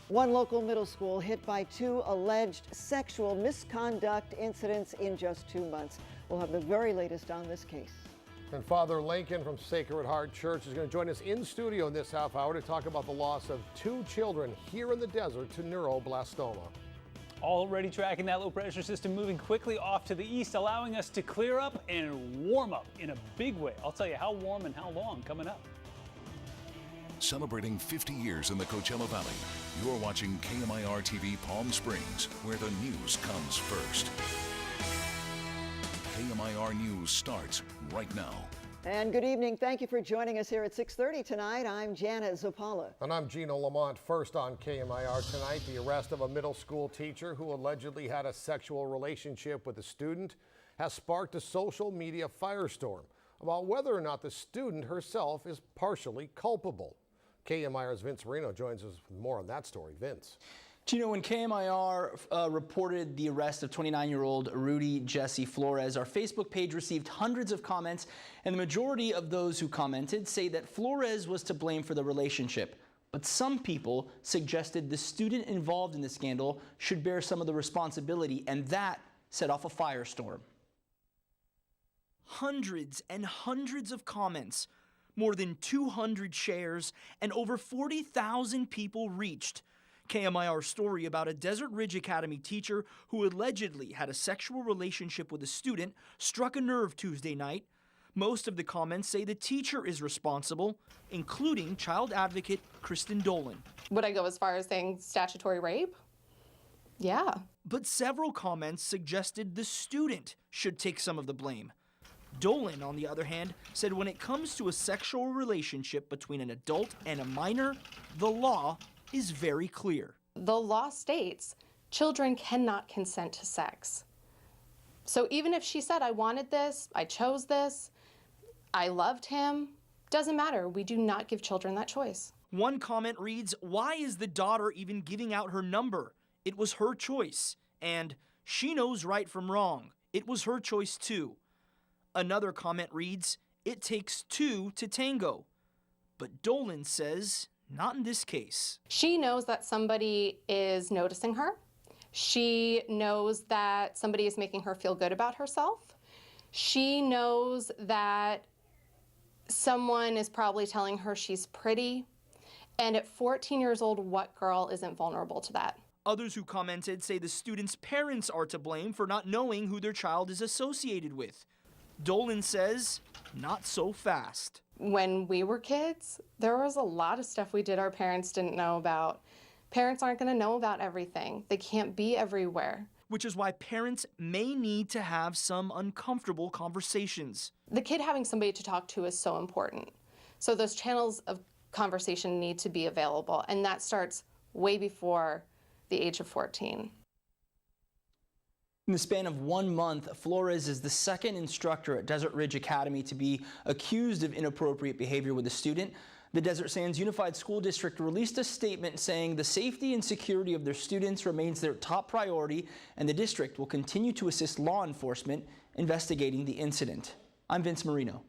One local middle school hit by 2 alleged sexual misconduct incidents in just 2 months. We'll have the very latest on this case. And Father Lincoln from Sacred Heart Church is going to join us in studio in this half hour to talk about the loss of 2 children here in the desert to neuroblastoma. Already tracking that low pressure system moving quickly off to the east, allowing us to clear up and warm up in a big way. I'll tell you how warm and how long coming up. Celebrating 50 years in the Coachella Valley, you're watching KMIR TV Palm Springs, where the news comes first. KMIR News starts right now. And good evening. Thank you for joining us here at 6:30 tonight. I'm Jana Zopala. And I'm Gino Lamont. First on KMIR tonight, the arrest of a middle school teacher who allegedly had a sexual relationship with a student has sparked a social media firestorm about whether or not the student herself is partially culpable. KMIR's Vince Marino joins us with more on that story. Vince. Gino, when KMIR reported the arrest of 29-year-old Rudy Jesse Flores, our Facebook page received hundreds of comments, and the majority of those who commented say that Flores was to blame for the relationship. But some people suggested the student involved in the scandal should bear some of the responsibility, and that set off a firestorm. Hundreds and hundreds of comments, more than 200 shares, and over 40,000 people reached. KMIR's story about a Desert Ridge Academy teacher who allegedly had a sexual relationship with a student struck a nerve Tuesday night. Most of the comments say the teacher is responsible, including child advocate Kristen Dolan. Would I go as far as saying statutory rape? Yeah. But several comments suggested the student should take some of the blame. Dolan, on the other hand, said when it comes to a sexual relationship between an adult and a minor, the law is very clear. The law states children cannot consent to sex. So even if she said, I wanted this, I chose this, I loved him, doesn't matter. We do not give children that choice. One comment reads, why is the daughter even giving out her number? It was her choice. And she knows right from wrong. It was her choice too. Another comment reads, it takes 2 to tango. But Dolan says, not in this case. She knows that somebody is noticing her. She knows that somebody is making her feel good about herself. She knows that someone is probably telling her she's pretty. And at 14 years old, what girl isn't vulnerable to that? Others who commented say the student's parents are to blame for not knowing who their child is associated with. Dolan says, not so fast. When we were kids, there was a lot of stuff we did our parents didn't know about. Parents aren't going to know about everything. They can't be everywhere. Which is why parents may need to have some uncomfortable conversations. The kid having somebody to talk to is so important. So those channels of conversation need to be available, and that starts way before the age of 14. In the span of 1 month, Flores is the second instructor at Desert Ridge Academy to be accused of inappropriate behavior with a student. The Desert Sands Unified School District released a statement saying the safety and security of their students remains their top priority, and the district will continue to assist law enforcement investigating the incident. I'm Vince Marino.